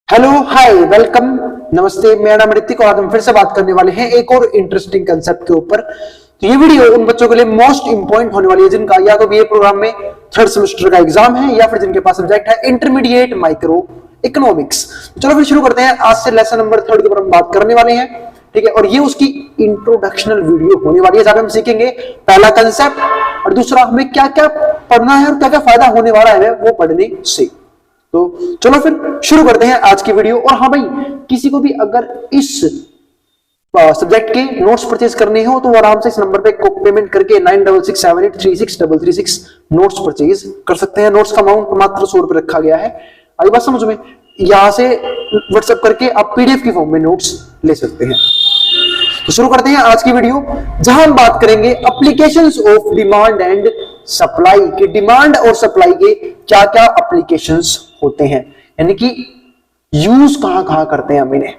Hello hi welcome नमस्ते। मेरा नाम ऋतिक और आज हम फिर से बात करने वाले हैं एक और इंटरेस्टिंग कंसेप्ट के ऊपर। तो ये वीडियो उन बच्चों के लिए मोस्ट इंपॉर्टेंट होने वाली है जिनका या तो बीए प्रोग्राम में थर्ड सेमेस्टर का एग्जाम है या फिर जिनके पास सब्जेक्ट है इंटरमीडिएट माइक्रो इकोनॉमिक्स। चलो फिर शुरू करते हैं। आज से लेसन नंबर 3 के ऊपर हम बात करने वाले हैं, ठीक है। और ये उसकी इंट्रोडक्शनल वीडियो होने वाली है जहां हम सीखेंगे पहला कंसेप्ट और दूसरा हमें क्या क्या पढ़ना है और क्या क्या फायदा होने वाला है वो पढ़ने से। तो चलो फिर शुरू करते हैं आज की वीडियो। और हाँ भाई, किसी को भी अगर इस सब्जेक्ट के नोट्स परचेज करने हो तो वो आराम से इस नंबर पे पेमेंट करके 9667836336 नोट्स परचेज कर सकते हैं। नोट्स का अमाउंट मात्र 100 रुपए रखा गया है। आई बात समझ में? यहां से व्हाट्सएप करके आप पीडीएफ की फॉर्म में नोट्स ले सकते हैं। तो शुरू करते हैं आज की वीडियो जहां हम बात करेंगे applications of demand and supply के। डिमांड और सप्लाई के क्या क्या एप्लीकेशंस होते हैं, यानी कि यूज कहां कहां करते हैं हम इन्हें,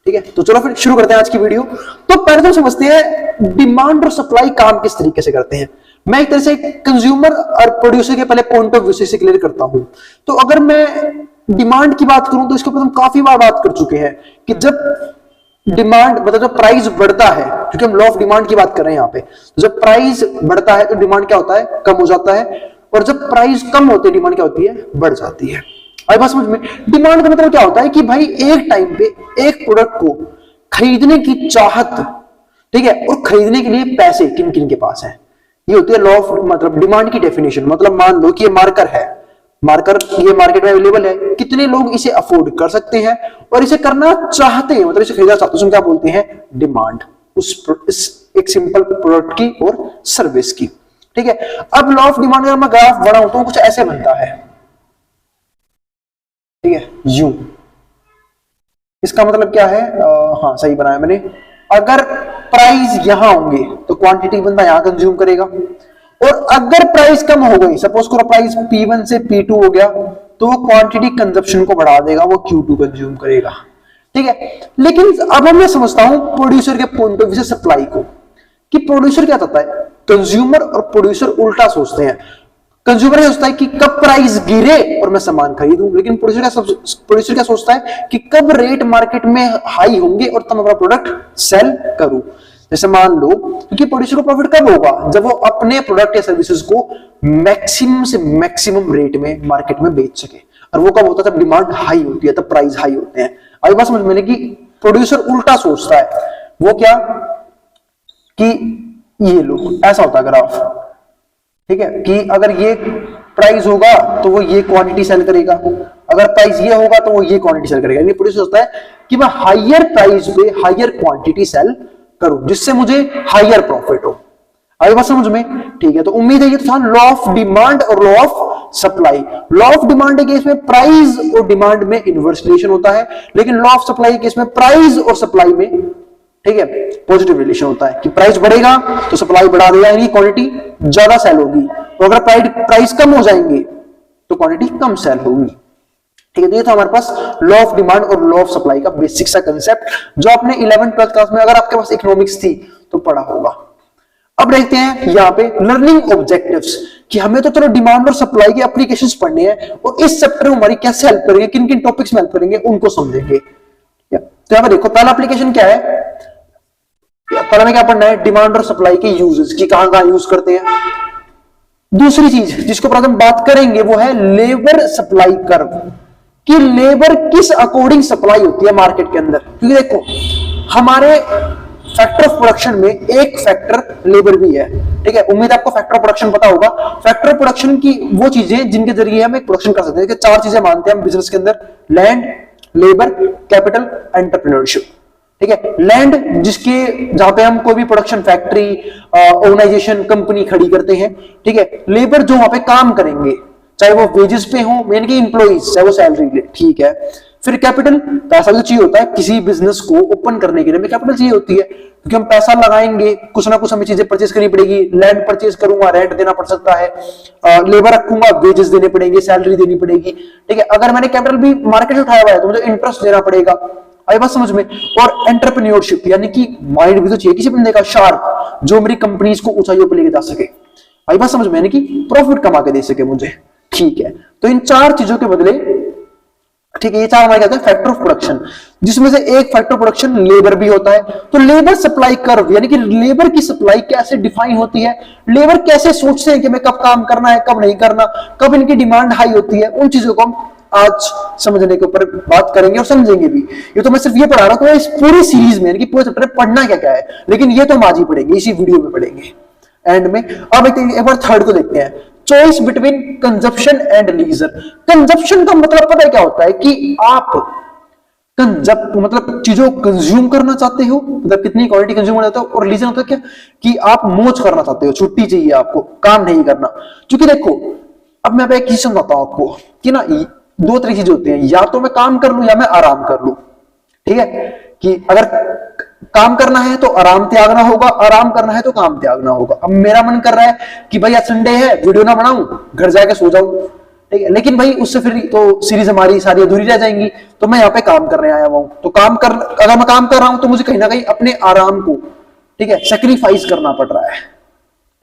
ठीक है। तो चलो फिर शुरू करते हैं आज की वीडियो। तो पहले तो समझते हैं डिमांड और सप्लाई काम किस तरीके से करते हैं। मैं एक तरह से कंज्यूमर और प्रोड्यूसर के पहले पॉइंट ऑफ व्यू से क्लियर करता हूं। तो अगर मैं डिमांड की बात करूं तो इसके ऊपर हम काफी बार बात कर चुके हैं कि जब डिमांड मतलब जब प्राइस बढ़ता है, क्योंकि हम लॉ ऑफ डिमांड की बात कर रहे हैं यहाँ पे, तो जब प्राइस बढ़ता है तो डिमांड क्या होता है, कम हो जाता है। और जब प्राइस कम होती है डिमांड क्या होती है, बढ़ जाती है। आई बात समझ में? डिमांड का मतलब क्या होता है कि भाई एक टाइम पे एक प्रोडक्ट को खरीदने की चाहत, ठीक है, और खरीदने के लिए पैसे किन किन के पास है, ये होती है लॉ ऑफ मतलब डिमांड की डेफिनेशन। मतलब मान लो कि ये मार्कर है, मार्कर ये मार्केट में अवेलेबल है, कितने लोग इसे अफोर्ड कर सकते हैं और इसे करना चाहते हैं, मतलब इसे खरीदना चाहते हैं, क्या बोलते हैं, डिमांड। उस एक सिंपल प्रोडक्ट की और सर्विस की, ठीक है। अब लॉ ऑफ डिमांड का मैं ग्राफ बनाऊं तो कुछ ऐसे बनता है, ठीक है, यू। इसका मतलब क्या है, हाँ सही बनाया मैंने। अगर प्राइस यहां होंगे तो क्वांटिटी बंदा यहां कंज्यूम करेगा, और अगर प्राइस कम हो गई, सपोज करो प्राइस P1 से P2 हो गया, तो वो क्वांटिटी कंजप्शन को बढ़ा देगा, वो Q2 कंज्यूम करेगा, ठीक है। लेकिन अब मैं समझता हूं प्रोड्यूसर के पॉइंट ऑफ व्यू से सप्लाई को, कि प्रोड्यूसर क्या चाहता है, कंज्यूमर और प्रोड्यूसर उल्टा सोचते हैं। कंज्यूमर सोचता है कि कब प्राइस गिरे और मैं सामान खरीदूं, लेकिन प्रोड्यूसर क्या सोचता है कि कब रेट मार्केट में हाई होंगे और तब अपना प्रोडक्ट सेल करूं। जैसे मान लो, क्योंकि प्रोड्यूसर को प्रॉफिट कब होगा, जब वो अपने प्रोडक्ट या सर्विसेज को मैक्सिमम से मैक्सिमम रेट में मार्केट में बेच सके। और वो कब होता है, जब डिमांड हाई होती है, तब प्राइस हाई होते हैं। अभी बात समझ में कि प्रोड्यूसर उल्टा सोचता है। वो क्या कि ये लो ऐसा होता है ग्राफ, ठीक है, कि अगर ये प्राइस होगा तो वो ये क्वांटिटी सेल करेगा, अगर प्राइस ये होगा तो वो ये क्वांटिटी सेल करेगा। ये प्रोड्यूसर सोचता है कि मैं हायर प्राइस पे हायर क्वांटिटी सेल करूं जिससे मुझे हायर प्रॉफिट हो। आई बात समझ में? ठीक है। तो उम्मीद है ये तो लॉ ऑफ डिमांड और law of supply. Law of demand के केस में प्राइस और डिमांड में इनवर्स रिलेशन होता है, लेकिन लॉ ऑफ सप्लाई के केस में प्राइस और सप्लाई में, ठीक है, पॉजिटिव रिलेशन होता है कि प्राइस बढ़ेगा तो सप्लाई बढ़ा देगा, यानी क्वांटिटी ज्यादा सेल होगी, तो अगर प्राइस कम हो जाएंगे तो क्वांटिटी कम सेल होगी, ठीक है। तो ये था हमारे पास लॉ ऑफ डिमांड और लॉ ऑफ सप्लाई का बेसिक सा कंसेप्ट, जो आपने 11th 12th क्लास में अगर आपके पास इकोनॉमिक्स थी तो पढ़ा होगा। अब देखते हैं यहाँ पे लर्निंग ऑब्जेक्टिव्स, कि हमें तो चलो डिमांड और सप्लाई के एप्लीकेशंस पढ़ने हैं और इस चैप्टर में हमारी कैसे हेल्प करेंगे, किन किन टॉपिक्स में हेल्प करेंगे उनको समझेंगे। तो यहाँ पे देखो पहला एप्लीकेशन क्या है, पहला में क्या पढ़ना है, डिमांड और सप्लाई के यूजेस, की कहां कहां यूज करते हैं। दूसरी चीज जिसके ऊपर हम बात करेंगे वो है लेबर सप्लाई कर्व, कि लेबर किस अकॉर्डिंग सप्लाई होती है मार्केट के अंदर। क्योंकि देखो हमारे फैक्टर ऑफ प्रोडक्शन में एक फैक्टर लेबर भी है, ठीक है। उम्मीद आपको फैक्टर ऑफ प्रोडक्शन पता होगा। फैक्टर ऑफ प्रोडक्शन की वो चीजें जिनके जरिए हम एक प्रोडक्शन कर सकते हैं। चार चीजें मानते हैं हम बिजनेस के अंदर, लैंड, लेबर, कैपिटल, एंटरप्रेन्योरशिप, ठीक है। लैंड जिसके जहां पे हम कोई भी प्रोडक्शन फैक्ट्री, ऑर्गेनाइजेशन, कंपनी खड़ी करते हैं, ठीक है। लेबर जो वहां पे काम करेंगे, चाहे वो वेजेस पे हो, यानी कि इंप्लॉइज, चाहे वो सैलरी, ठीक है। फिर कैपिटल, पैसा जो चाहिए होता है किसी बिजनेस को ओपन करने के लिए, हमें कैपिटल चाहिए होती है, क्योंकि हम पैसा लगाएंगे, कुछ ना कुछ हमें चीजें परचेज करनी पड़ेगी। लैंड परचेज करूंगा, रेंट देना पड़ सकता है, लेबर रखूंगा, वेजेस देने पड़ेंगे, सैलरी देनी पड़ेगी, ठीक है। अगर मैंने कैपिटल भी मार्केट से उठाया हुआ है तो मुझे इंटरेस्ट देना पड़ेगा। आई बात समझ में? और एंटरप्रेन्योरशिप, यानी कि माइंड भी तो चाहिए किसी बंदे का शार्प, जो मेरी कंपनीज को ऊंचाइयों पर लेके जा सके। आई बात समझ में? यानी कि प्रॉफिट कमा के दे सके मुझे, ठीक है। तो इन चार चीजों के बदले ठीक है, ये चार हमारे कहते हैं फैक्टर ऑफ प्रोडक्शन, जिसमें से एक फैक्टर ऑफ प्रोडक्शन लेबर भी होता है। तो लेबर सप्लाई कर्व यानी कि लेबर की सप्लाई कैसे डिफाइन होती है, लेबर कैसे सोचते हैं कि मैं कब काम करना है कब नहीं करना, कब इनकी डिमांड हाई होती है, उन चीजों को हम आज समझने के ऊपर बात करेंगे और समझेंगे भी। ये तो मैं सिर्फ ये पढ़ा रहा हूं, इस पूरी सीरीज में यानी कि पूरे चैप्टर में पढ़ना क्या क्या है, लेकिन ये तो हम आज ही पढ़ेंगे, इसी वीडियो में पढ़ेंगे एंड में। अब एक बार थर्ड को देखते हैं, choice between consumption and leisure. Consumption का मतलब पता है क्या होता है कि आप मतलब चीजों को कंज्यूम करना चाहते हो, मतलब कितनी क्वांटिटी कंज्यूम करना चाहते हो, और लीजर होता है क्या कि आप मौज करना चाहते हो, छुट्टी चाहिए आपको, काम नहीं करना। क्योंकि देखो अब मैं एक चीज समझाता हूं आपको कि ना दो तरह की चीजें होती हैं, या तो मैं काम कर लूं या मैं आराम कर लूं। ठीक है, कि अगर काम करना है तो आराम त्यागना होगा, आराम करना है तो काम त्यागना होगा। अब मेरा मन कर रहा है कि भाई आज संडे है, वीडियो ना बनाऊं, घर जाके सो जाऊं, ठीक है, लेकिन भाई उससे फिर तो सीरीज हमारी सारी अधूरी रह जाएंगी। तो मैं यहाँ पे काम करने आया हुआ हूं, तो अगर मैं काम कर रहा हूं तो मुझे कहीं ना कहीं अपने आराम को, ठीक है, सेक्रीफाइस करना पड़ रहा है।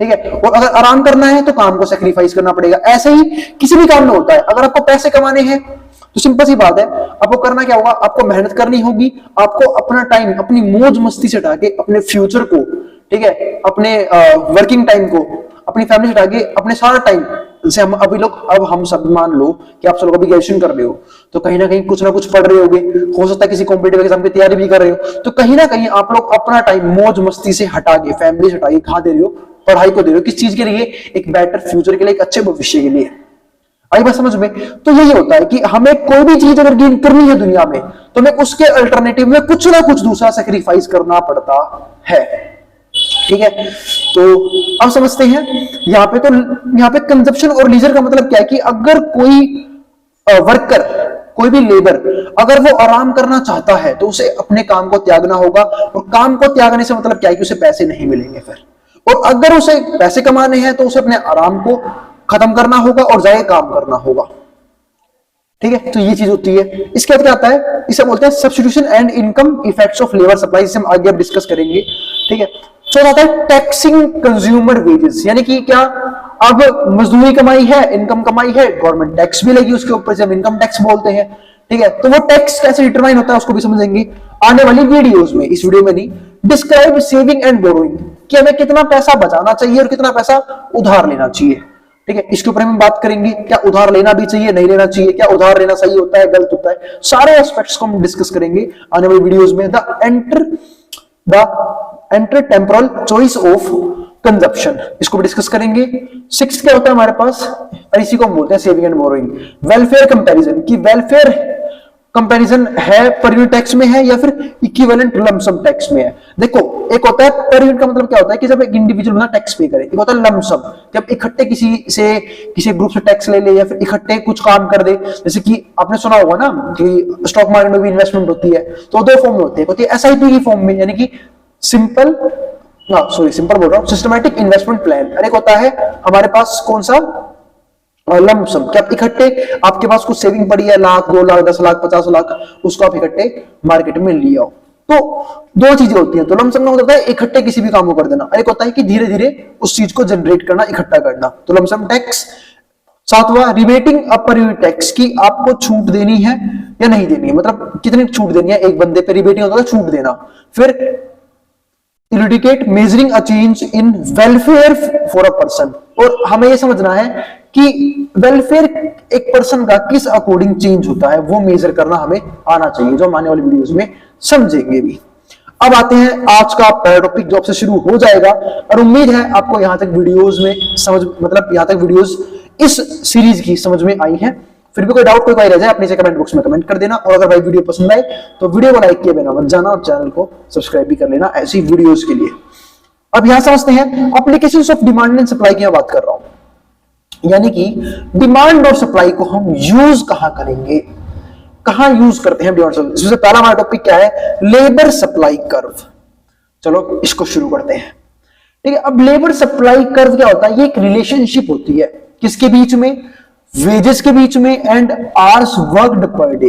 ठीक है, और अगर आराम करना है तो काम को सेक्रीफाइस करना पड़ेगा। ऐसे ही किसी भी काम में होता है, अगर आपको पैसे कमाने हैं तो सिंपल सी बात है, आपको करना क्या होगा, आपको मेहनत करनी होगी, आपको अपना टाइम अपनी मौज मस्ती से हटा के अपने फ्यूचर को, ठीक है, अपने वर्किंग टाइम को, अपनी फैमिली से हटा के अपने सारा टाइम, जैसे हम सब मान लो कि आप सब लोग अभी ग्रेजुएशन कर रहे हो, तो कहीं ना कुछ पढ़ रहे होगे, हो सकता है किसी कॉम्पिटिटिव एग्जाम की तैयारी भी कर रहे हो, तो कहीं ना कहीं आप लोग अपना टाइम मौज मस्ती से हटा के, फैमिली से हटा के कहां दे रहे हो, पढ़ाई को दे रहे हो। किस चीज के लिए, एक बेटर फ्यूचर के लिए, एक अच्छे भविष्य के लिए। आई बात समझ में? तो यही होता है कि हमें कोई भी चीज अगर गेन करनी है दुनिया में, तो हमें उसके अल्टरनेटिव में कुछ ना कुछ दूसरा सेक्रीफाइस करना पड़ता है। ठीक है, तो अब समझते हैं यहाँ पे कंजप्शन और लीजर का मतलब क्या है कि अगर कोई वर्कर, कोई भी लेबर अगर वो आराम करना चाहता है तो उसे अपने काम को त्यागना होगा, और काम को त्यागने से मतलब क्या है कि उसे पैसे नहीं मिलेंगे फिर, और अगर उसे पैसे कमाने हैं तो उसे अपने आराम को खत्म करना होगा और जाके काम करना होगा। ठीक है, तो ये चीज होती है। इसके बाद क्या आता है, इसे बोलते हैं substitution and income effects of labour supply, जिसे हम आगे अब डिस्कस करेंगे। ठीक है, चौथा आता है टैक्सिंग कंज्यूमर वेजेस, यानी कि क्या, अब मजदूरी कमाई है, इनकम कमाई है, गवर्नमेंट टैक्स भी लगी उसके ऊपर, से हम इनकम टैक्स बोलते हैं। ठीक है, तो वो टैक्स कैसे डिटरमाइन होता है उसको भी समझेंगे आने वाली वीडियोस में, इस वीडियो में नहीं। डिस्क्राइब सेविंग एंड बोरोइंग, कि हमें कितना पैसा बचाना चाहिए और कितना पैसा उधार लेना चाहिए। ठीक है, इसके ऊपर हम बात करेंगे, क्या उधार लेना भी चाहिए, नहीं लेना चाहिए, क्या उधार लेना सही होता है, गलत होता है, सारे एस्पेक्ट्स को हम डिस्कस करेंगे आने वाली वीडियोस में। The enter temporal choice of consumption, इसको भी डिस्कस करेंगे। सिक्स्थ क्या होता है हमारे पास, और इसी को हम बोलते हैं saving and borrowing. Welfare comparison, की वेलफेयर कंपैरिजन है पर यूनिट टैक्स में है या फिर इक्विवेलेंट लमसम टैक्स में है। देखो, एक होता है पर यूनिट का मतलब क्या होता है कि जब एक इंडिविजुअल बंदा टैक्स पे करे, एक होता है लमसम, जब इकट्ठे किसी ग्रुप से टैक्स ले ले या फिर इकट्ठे कुछ काम कर दे। जैसे कि आपने सुना होगा ना कि स्टॉक मार्केट में भी इन्वेस्टमेंट होती है, तो दो फॉर्म में होती है, एसआईपी की फॉर्म में, यानी कि सिंपल बोल रहा हूं, सिस्टमैटिक इन्वेस्टमेंट प्लान, और एक होता है हमारे पास कौन सा, लमसम, क्या आप इकट्ठे, आपके पास कुछ सेविंग पड़ी है, लाख, 2 लाख, 10 लाख, 50 लाख, उसको आप इकट्ठे मार्केट में ले आओ। तो दो चीजें होती हैं। तो लमसम का होता है इकट्ठे किसी भी काम को कर देना, और एक होता है कि धीरे धीरे उस चीज को जनरेट करना, इकट्ठा करना, तो लमसम टैक्स। सातवां, रिबेटिंग अपर यूनिट टैक्स, की आपको छूट देनी है या नहीं देनी है, मतलब कितनी छूट देनी है एक बंदे पे, रिबेटिंग होता है छूट देना। फिर elucidate measuring a change in welfare for a person, और हमें यह समझना है कि वेलफेयर एक पर्सन का किस अकॉर्डिंग चेंज होता है, वो मेजर करना हमें आना चाहिए, जो हम आने वाली वीडियोस में समझेंगे भी। अब आते हैं आज का पहला टॉपिक जो आपसे शुरू हो जाएगा, और उम्मीद है आपको यहां तक वीडियोस में यहां तक वीडियोस इस सीरीज की समझ में आई है। फिर भी कोई डाउट कोई रह जाए, अपने कमेंट बॉक्स में कमेंट कर देना, और अगर भाई वीडियो पसंद आए तो वीडियो को लाइक किए बिना मत जाना, और चैनल को सब्सक्राइब भी कर लेना ऐसी वीडियोस के लिए। अब यहां समझते हैं applications of demand and supply की मैं बात कर रहा हूं, यानी कि डिमांड और सप्लाई को हम यूज कहां करेंगे, कहां यूज करते हैं डिमांड सप्लाई। इसमें पहला हमारा टॉपिक क्या है, लेबर सप्लाई कर्व। चलो इसको शुरू करते हैं। ठीक है, अब लेबर सप्लाई कर्व क्या होता है, ये एक रिलेशनशिप होती है किसके बीच में, वेजेस के बीच में, and hours worked per day,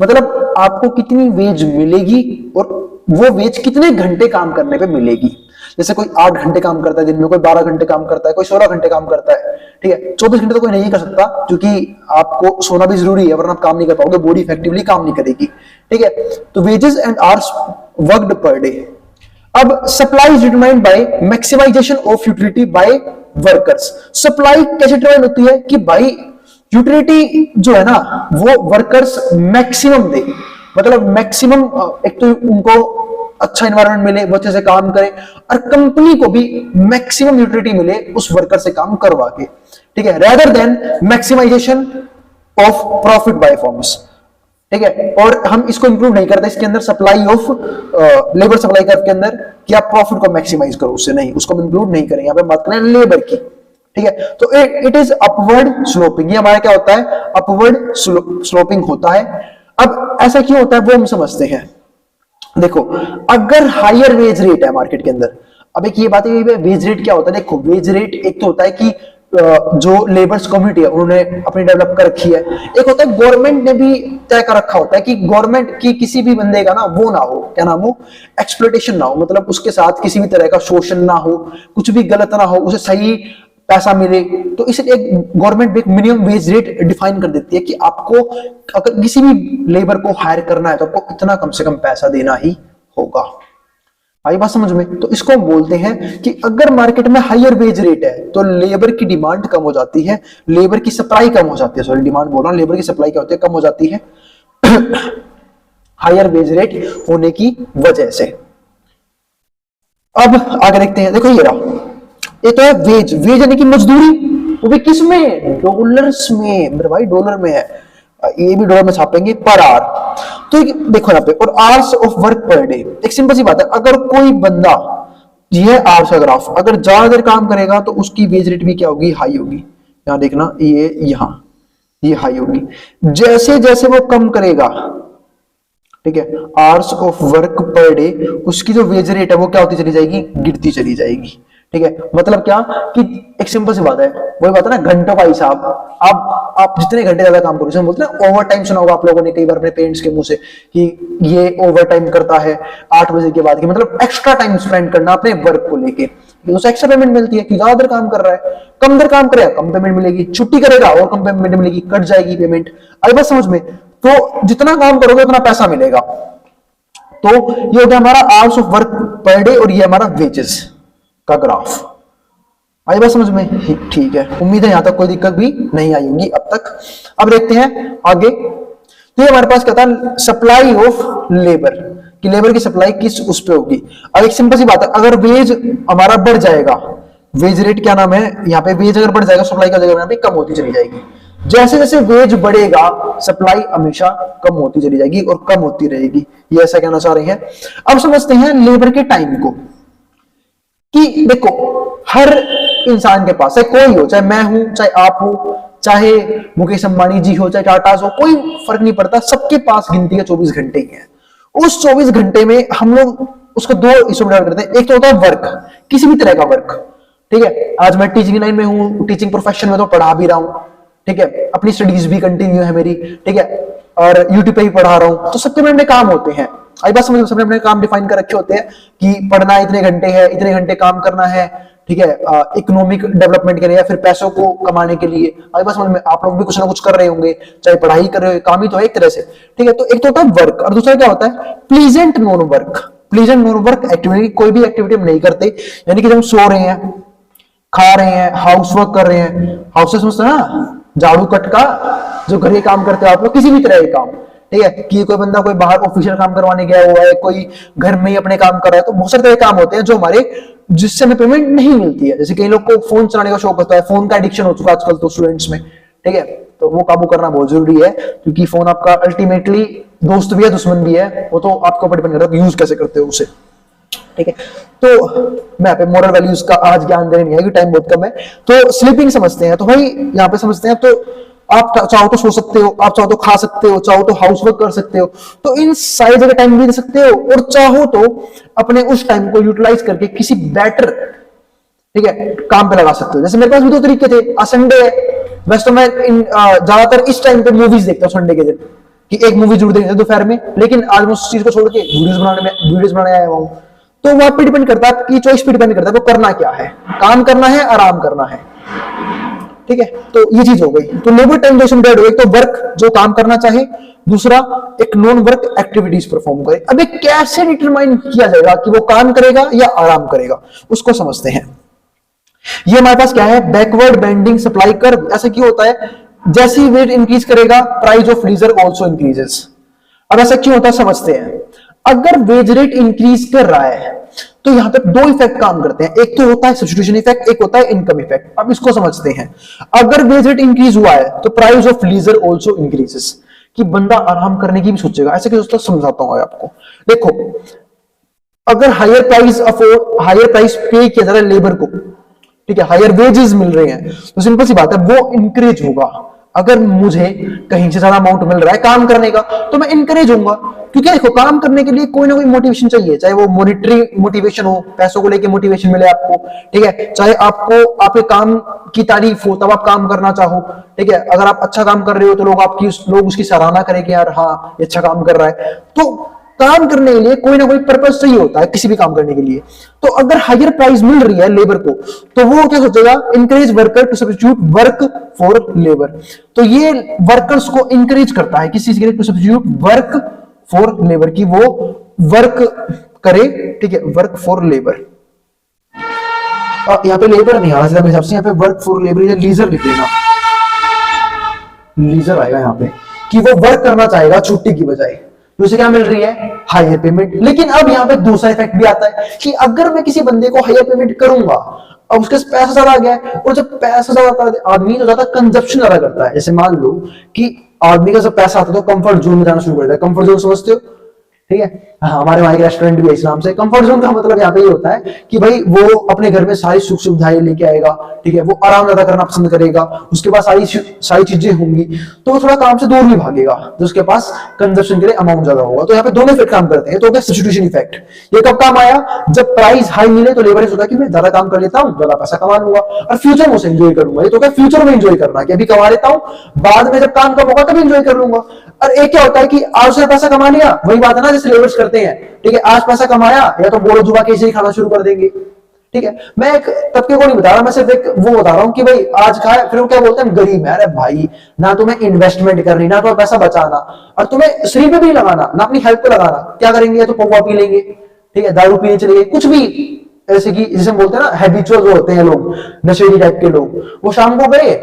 मतलब आपको कितनी वेज मिलेगी और वो वेज कितने घंटे काम करने पे मिलेगी। जैसे कोई 8 घंटे काम करता है दिन में, कोई 12 घंटे काम करता है, कोई 16 घंटे काम करता है, ठीक है। 24 घंटे तो कोई नहीं कर सकता, क्योंकि आपको सोना भी जरूरी है, वरना आप काम नहीं कर पाओगे, बॉडी इफेक्टिवली काम नहीं करेगी, ठीक है। तो wages and hours worked per day. अब supply is determined by maximization of utility by workers. Supply कैसे डिटरमाइन होती है कि भाई यूटिलिटी जो है ना वो वर्कर्स मैक्सिमम दे, मतलब मैक्सिमम, एक तो उनको अच्छा एनवायरनमेंट मिले, वो अच्छे से काम करे, और कंपनी को भी मैक्सिमम यूटिलिटी मिले उस वर्कर से काम करवा के, ठीक है, rather than maximisation of profit by firms, ठीक है। और हम इसको इंक्लूड नहीं करते इसके अंदर supply of labour supply curve के अंदर कि आप प्रॉफिट को मैक्सिमाइज करो, उससे नहीं, उसको इंक्लूड नहीं करेंगे, यहाँ पे बात करें लेबर की, ठीक है। तो इट इज अपवर्ड स्लोपिंग, ये हमारा क्या होता है, अपवर्ड स्लोपिंग होता है। अब ऐसा क्यों होता है वो हम समझते हैं। देखो, अगर हायर वेज रेट है मार्केट के अंदर, अब एक ये बात है वेज रेट क्या होता है। देखो, वेज रेट एक तो होता है कि जो लेबर्स कम्युनिटी है उन्होंने अपनी डेवलप कर रखी है, एक होता है गवर्नमेंट ने भी तय कर रखा होता है कि गवर्नमेंट की किसी भी बंदे का ना वो ना हो, क्या नाम हो, एक्सप्लॉइटेशन ना हो, मतलब उसके साथ किसी भी तरह का शोषण ना हो, कुछ भी गलत ना हो, उसे सही पैसा मिले। तो इसलिए एक गवर्नमेंट भी एक मिनिमम वेज रेट डिफाइन कर देती है कि आपको अगर किसी भी लेबर को हायर करना है तो आपको इतना कम से कम पैसा देना ही होगा। आई बात समझ में। तो इसको हम बोलते हैं कि अगर मार्केट में हायर वेज रेट है तो लेबर की डिमांड कम हो जाती है, लेबर की सप्लाई कम हो जाती है, सॉरी डिमांड बोल रहा हूं, लेबर की सप्लाई क्या होती है, कम हो जाती है हायर वेज रेट होने की वजह से। अब आगे देखते हैं, देखो ये रहा, ये तो है वेज, वेज यानी कि मजदूरी, वो भी किस में, डॉलर्स में, मेरे भाई डॉलर में है, ये भी डॉलर में छापेंगे पर आवर। तो देखो यहाँ पे, और hours of work per day, एक सिंपल सी बात है, अगर कोई बंदा, ये आवर्स का ग्राफ, अगर ज्यादा देर काम करेगा तो उसकी वेज रेट भी क्या होगी, हाई होगी। यहाँ देखना, ये यहाँ ये हाई होगी, जैसे जैसे वो कम करेगा, ठीक है, hours of work per day, उसकी जो वेज रेट है वो क्या होती चली जाएगी, गिरती चली जाएगी, ठीक है। मतलब क्या कि एक सिंपल सी बात है, वही बात है ना, घंटों का हिसाब, आप जितने घंटे ज्यादा काम करो, बोलते हैं ना ओवर टाइम, सुना होगा आप लोगों ने कई बार अपने पेरेंट्स के मुंह से कि ये ओवर टाइम करता है 8 बजे के बाद, की मतलब एक्स्ट्रा टाइम स्पेंड करना अपने वर्क को लेके, उसे एक्स्ट्रा पेमेंट मिलती है कि ज्यादा देर काम कर रहा है, कम देर काम करेगा कम पेमेंट मिलेगी, छुट्टी करेगा और कम पेमेंट मिलेगी, कट जाएगी पेमेंट। आई बात समझ में। तो जितना काम करोगे उतना पैसा मिलेगा। तो ये हो गया हमारा hours of work per day, और ये हमारा वेजेस का ग्राफ। आई बात समझ में, ठीक है, उम्मीद है यहां तक कोई दिक्कत भी नहीं आई होगी अब तक। अब देखते हैं आगे, तो ये हमारे पास क्या था, सप्लाई ऑफ लेबर, कि लेबर की सप्लाई किस उस पे होगी। अब एक सिंपल सी बात है, अगर वेज हमारा बढ़ जाएगा, वेज रेट क्या नाम है, यहाँ पे वेज अगर बढ़ जाएगा, सप्लाई का जगह यहाँ पे कम होती चली जाएगी। जैसे जैसे वेज बढ़ेगा सप्लाई हमेशा कम होती चली जाएगी और कम होती रहेगी, ये ऐसा कहना चाह रहे हैं। अब समझते हैं लेबर के टाइम को, कि देखो हर इंसान के पास, चाहे कोई हो, चाहे मैं हूं, चाहे आप हो, चाहे मुकेश अंबानी जी हो, चाहे टाटा हो, कोई फर्क नहीं पड़ता, सबके पास गिनती है 24 घंटे ही है। उस 24 घंटे में हम लोग उसको दो हिस्सों में करते हैं, एक तो होता है वर्क, किसी भी तरह का वर्क, ठीक है। आज मैं टीचिंग लाइन में हूं, टीचिंग प्रोफेशन में तो पढ़ा भी रहा हूं, ठीक है, अपनी स्टडीज भी कंटिन्यू है मेरी, ठीक है, और यूट्यूब पे भी पढ़ा रहा हूं, तो सबके अपने अपने काम होते हैं। आई बात समझ, सबने अपने काम डिफाइन कर रखे होते हैं कि पढ़ना इतने घंटे है, इतने घंटे काम करना है, ठीक है, इकोनॉमिक डेवलपमेंट के लिए या फिर पैसों को कमाने के लिए। आई बात समझ में, आप लोग भी कुछ ना कुछ कर रहे होंगे, चाहे पढ़ाई कर रहे हो, काम ही तो है एक तरह से, ठीक है। तो एक तो होता है वर्क, और दूसरा क्या होता है, pleasant non work. Pleasant non work activity, कोई भी एक्टिविटी हम नहीं करते, यानी कि जब हम सो रहे हैं, खा रहे हैं, हाउस वर्क कर रहे हैं, हाउस से समझते हैं ना, झाड़ू कटका, जो घर के काम करते हो आप लोग, किसी भी तरह के काम, ठीक है, कि कोई बंदा कोई बाहर ऑफिशियल काम करवाने गया हुआ है, कोई घर में ही अपने काम कर रहा है, तो बहुत सारे तरह के काम होते हैं जो हमारे, जिससे हमें पेमेंट नहीं मिलती है। जैसे कई लोग को फोन चलाने का शौक होता है, फोन का एडिक्शन हो चुका है आजकल तो स्टूडेंट्स में, ठीक है, तो वो काबू करना बहुत जरूरी है, क्योंकि फोन आपका अल्टीमेटली दोस्त भी है दुश्मन भी है, वो तो आपके ऊपर डिपेंड करता है कि यूज कैसे करते हो उसे, ठीक है। तो मैं पे मोरल वैल्यूज का आज ज्ञान देने नहीं है, टाइम बहुत कम है। तो स्लीपिंग समझते हैं, तो भाई यहाँ पे समझते हैं, तो आप चाहो तो सो सकते हो, आप चाहो तो खा सकते हो, चाहो तो हाउस वर्क कर सकते हो, तो इन सारी जगह टाइम भी दे सकते हो, और चाहो तो अपने उस टाइम को यूटिलाइज करके किसी बेटर, ठीक है, काम पे लगा सकते हो। जैसे मेरे पास भी दो तरीके थे, आज संडे है, वैसे तो मैं ज्यादातर इस टाइम पे मूवीज देखता हूँ संडे के दिन, कि एक मूवी जरूर देखते दोपहर में, लेकिन आज मैं उस चीज को छोड़ के वीडियोस बनाने आया हुआ हूँ। तो वहां पे डिपेंड करता है, आपकी चॉइस पे डिपेंड करता है वो करना क्या है, काम करना है, आराम करना है। ठीक है, तो ये चीज हो गई। तो लेबर टाइम जो डिवाइड हो गई, तो वर्क जो काम करना चाहे, दूसरा एक नॉन वर्क एक्टिविटीज परफॉर्म करे। अब ये कैसे डिटरमाइन किया जाएगा कि वो काम करेगा या आराम करेगा, उसको समझते हैं। ये हमारे पास क्या है, बैकवर्ड बेंडिंग सप्लाई कर्व। ऐसा क्यों होता है, जैसे ही वेट इंक्रीज करेगा price of leisure also increases. अब ऐसा क्यों होता है समझते हैं। अगर वेज रेट इंक्रीज कर रहा है तो यहां पे दो इफेक्ट काम करते हैं, एक तो होता है सब्स्टिट्यूशन इफेक्ट, एक होता है इनकम इफेक्ट। अब इसको समझते हैं। अगर वेज रेट इंक्रीज हुआ है तो price of leisure also increases, कि बंदा आराम करने की भी सोचेगा। ऐसे क्यों दोस्तों, समझाता हूं आपको। देखो, अगर हायर प्राइस पे किया जा रहा है लेबर को, ठीक है, हायर वेजेस मिल रहे हैं, तो सिंपल सी बात है वो इंकरेज होगा। अगर मुझे कहीं से ज्यादा अमाउंट मिल रहा है काम करने का तो मैं इंकरेज होऊंगा, क्योंकि देखो काम करने के लिए कोई ना कोई मोटिवेशन चाहिए, चाहे वो मॉनिटरी मोटिवेशन हो, पैसों को लेके मोटिवेशन मिले आपको, ठीक है, चाहे आपको आपके काम की तारीफ हो तब आप काम करना चाहो, ठीक है, अगर आप अच्छा काम कर रहे हो तो लोग उसकी सराहना करें कि यार हाँ ये अच्छा काम कर रहा है। तो काम करने के लिए कोई ना कोई पर्पस चाहिए होता है, किसी भी काम करने के लिए। तो अगर हायर प्राइस मिल रही है लेबर को तो वो क्या सोचेगा, encourage worker to substitute work for labour. तो ये वर्कर्स को इंकरेज करता है किस चीज के लिए, to substitute work for labour, की वो वर्क करे, ठीक है, वर्क फॉर लेबर। यहाँ पे लेबर नहीं आ रहा मेरे हिसाब से, यहाँ पे वर्क फॉर लेबर या लीजर लिख लेना, लीजर आएगा यहाँ पे, कि वो वर्क करना चाहेगा छुट्टी की बजाय। उसे क्या मिल रही है, हायर पेमेंट। लेकिन अब यहाँ पे दूसरा इफेक्ट भी आता है कि अगर मैं किसी बंदे को हायर पेमेंट करूंगा, अब उसके पैसा ज्यादा आ गया है, और जब पैसा ज्यादा आता है आदमी तो ज्यादा कंजप्शन ज्यादा करता है। जैसे मान लो कि आदमी का जब पैसा आता है तो कंफर्ट जोन में जाना शुरू करता है। कंफर्ट जोन समझते हो, ठीक है, हाँ, हमारे वहां एक रेस्टोरेंट भी है इस नाम से। कंफर्ट जोन का मतलब यहाँ पे ये होता है कि भाई वो अपने घर में सारी सुख सुविधाएं लेके आएगा, ठीक है, वो आराम ज्यादा करना पसंद करेगा, उसके पास सारी चीजें होंगी, तो वो थोड़ा काम से दूर भी भागेगा, तो उसके पास कंजप्शन के लिए अमाउंट ज्यादा होगा। तो यहाँ पे दोनों इफेक्ट काम करते हैं। तो सब्स्टिट्यूशन इफेक्ट ये कब काम आया, जब प्राइस हाई मिले तो लेबर सोचा कि मैं ज्यादा काम कर लेता हूँ, ज्यादा पैसा कमा लूंगा और फ्यूचर में उसे एंजॉय करूंगा। ये तो क्या फ्यूचर में एंजॉय करना, कि अभी कमा लेता हूँ, बाद में जब काम कम होगा तब एंजॉय कर लूंगा। और एक क्या होता है कि आज उसने पैसा कमा लिया, वही बात है ना जैसे लेबर्स करते हैं, ठीक है, आज पैसा कमाया या तो बोलो जुबा के खाना शुरू कर देंगे, ठीक है। मैं एक तबके को नहीं बता रहा, मैं सिर्फ एक वो बता रहा हूं कि भाई आज खाया, फिर वो क्या बोलते हैं, गरीब है। अरे भाई, ना तुम्हें इन्वेस्टमेंट करनी, ना तुम्हें पैसा बचाना, और तुम्हें शरीर पे भी लगाना, ना अपनी हेल्थ पे लगाना। क्या करेंगे, या तो पौवा पी लेंगे, ठीक है, दारू पीने चले गए, कुछ भी ऐसे कि जैसे बोलते हैं ना हैबिचुअल होते हैं लोग, नशेड़ी टाइप के लोग, वो शाम को गए,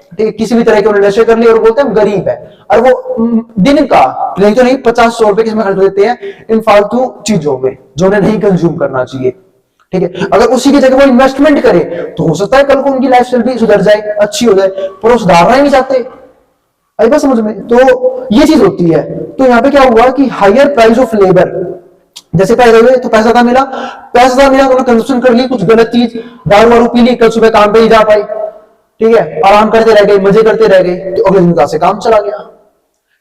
ठीक है, किसी भी तरह के उन्होंने नशे कर लिए और बोलते हैं हम गरीब है, और वो दिन का नहीं तो नहीं 50-100 रुपए किसमें खर्च देते हैं, इन फालतू चीजों में जो उन्हें नहीं कंज्यूम करना चाहिए, ठीक है। अगर उसी की जगह वो इन्वेस्टमेंट करे तो हो सकता है कल को उनकी लाइफस्टाइल भी सुधर जाए, अच्छी हो जाए, पर वो सुधारना ही नहीं चाहते। आई बात समझ में? तो ये चीज होती है। तो यहाँ पे क्या हुआ कि हायर प्राइस ऑफ लेबर, जैसे पैसे हुए तो पैसा मिला तो उन्होंने कंजप्शन कर ली, कुछ गलत चीज दारू वारू पी ली, कल सुबह काम पे ही जा पाए, ठीक है, आराम करते रह गए, मजे करते रह गए, तो अगले दिन से काम चला गया,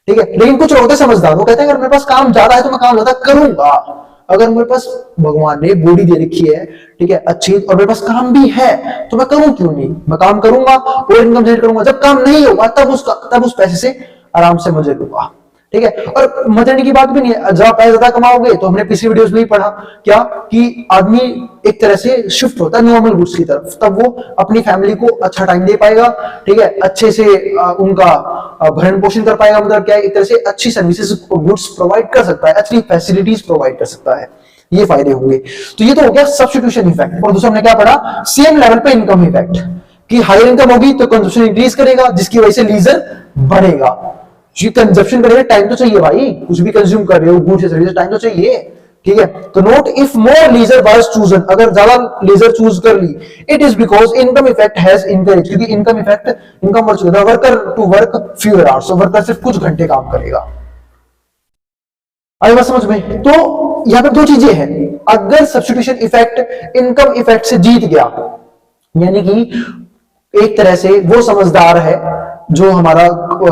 ठीक है। लेकिन कुछ लोग होते समझदार, वो कहते हैं अगर मेरे पास काम ज्यादा है तो मैं काम ज्यादा करूंगा। अगर मेरे पास भगवान ने बॉडी दे रखी है, ठीक है, अच्छी, और मेरे पास काम भी है, तो मैं करूं क्यों नहीं, मैं काम करूंगा और इनकम जनरेट करूंगा। जब काम नहीं होगा तब उस पैसे से आराम से मजे लूंगा, ठीक है। और मजे लेने की बात भी नहीं है, जब पैसा ज्यादा कमाओगे तो हमने पिछली वीडियोस में ही पढ़ा क्या कि आदमी एक तरह से शिफ्ट होता है नॉर्मल गुड्स की तरफ, तब वो अपनी फैमिली को अच्छा टाइम दे पाएगा, ठीक है, अच्छे से उनका भरण पोषण कर पाएगा, मतलब क्या है, एक तरह से अच्छी सर्विसेज गुड्स प्रोवाइड कर सकता है, अच्छी फैसिलिटीज प्रोवाइड कर सकता है, ये फायदे होंगे। तो ये तो हो गया सब्स्टिट्यूशन इफेक्ट। और दूसरा हमने क्या पढ़ा, सेम लेवल पे इनकम इफेक्ट, कि हायर इनकम होगी तो कंजप्शन इंक्रीज करेगा, जिसकी वजह से लीजर बढ़ेगा। कंजप्शन करेगा, टाइम तो चाहिए भाई, कुछ भी कंज्यूम कर रहे हो गुड्स या सर्विसेज, टाइम तो चाहिए, ठीक है। तो note if more leisure was chosen, अगर ज्यादा लीजर चूज कर ली, it is because income effect has encourage, क्योंकि इनकम इफेक्ट, इनकम बढ़ चुका है, worker to work fewer hours, worker सिर्फ कुछ घंटे काम करेगा। आई बात समझ में? तो यहां पे दो चीजें हैं, अगर सब्स्टिट्यूशन इफेक्ट इनकम इफेक्ट से जीत गया, यानी कि एक तरह से वो समझदार है जो हमारा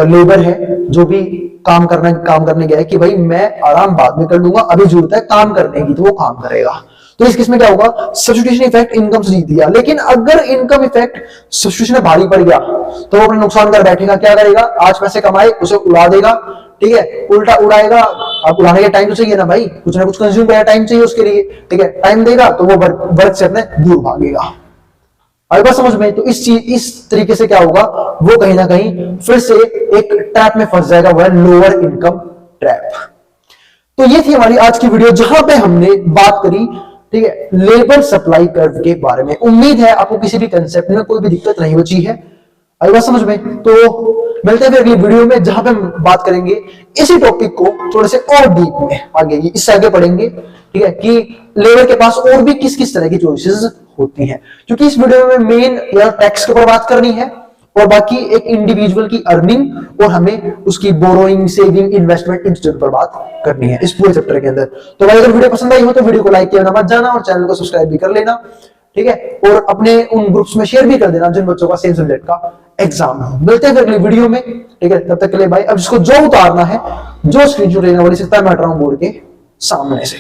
लेबर है, जो भी काम करने गया है, कि भाई मैं आराम बाद में कर लूंगा, अभी जरूरत है काम करने की, तो वो काम करेगा। तो इस केस में क्या होगा, सब्स्टिट्यूशन इफेक्ट इनकम से जीत दिया। लेकिन अगर इनकम इफेक्ट सब्स्टिट्यूशन में भारी पड़ गया तो वो अपना नुकसान कर बैठेगा। क्या करेगा, आज पैसे कमाए उसे उड़ा देगा, ठीक है, उल्टा उड़ाएगा, आपको लाने का टाइम तो चाहिए ना भाई, कुछ ना कुछ कंज्यूम करने का टाइम चाहिए उसके लिए, ठीक है। टाइम देगा तो वो वर्क से अपने दूर भागेगा। आई बात समझ में? तो इस तरीके से क्या होगा, वो कहीं ना कहीं फिर से एक ट्रैप में फंस जाएगा, वह लोअर इनकम ट्रैप। तो ये थी हमारी आज की वीडियो, जहां पे हमने बात करी, ठीक है, लेबर सप्लाई कर्व के बारे में। उम्मीद है आपको किसी भी कंसेप्ट में कोई भी दिक्कत नहीं बची है। आई बात समझ में? तो मिलते हैं अगली वीडियो में, जहां पे हम बात करेंगे इसी टॉपिक को थोड़े से और डीप में, आगे इससे आगे पढ़ेंगे, ठीक है, कि लेबर के पास और भी किस किस तरह की चॉइसेस होती हैं। क्योंकि इस वीडियो में मेन या टैक्स के ऊपर बात करनी है, और बाकी एक इंडिविजुअल की अर्निंग और हमें उसकी बोरोइंग, सेविंग, इन्वेस्टमेंट, इन चीजों पर बात करनी है इस पूरे चैप्टर के अंदर। तो भाई अगर वीडियो पसंद आई हो तो वीडियो को लाइक किया मत जाना, और चैनल को सब्सक्राइब भी कर लेना, ठीक है, और अपने उन ग्रुप्स में शेयर भी कर देना जिन बच्चों का सेम सब्जेक्ट का एग्जाम है। मिलते हैं अगली वीडियो में, ठीक है, तब तक के लिए भाई। अब जिसको जो उतारना है, जो स्क्रीनशॉट लेना वो ले सकता है, मैं हट रहा हूं बोर्ड के सामने से।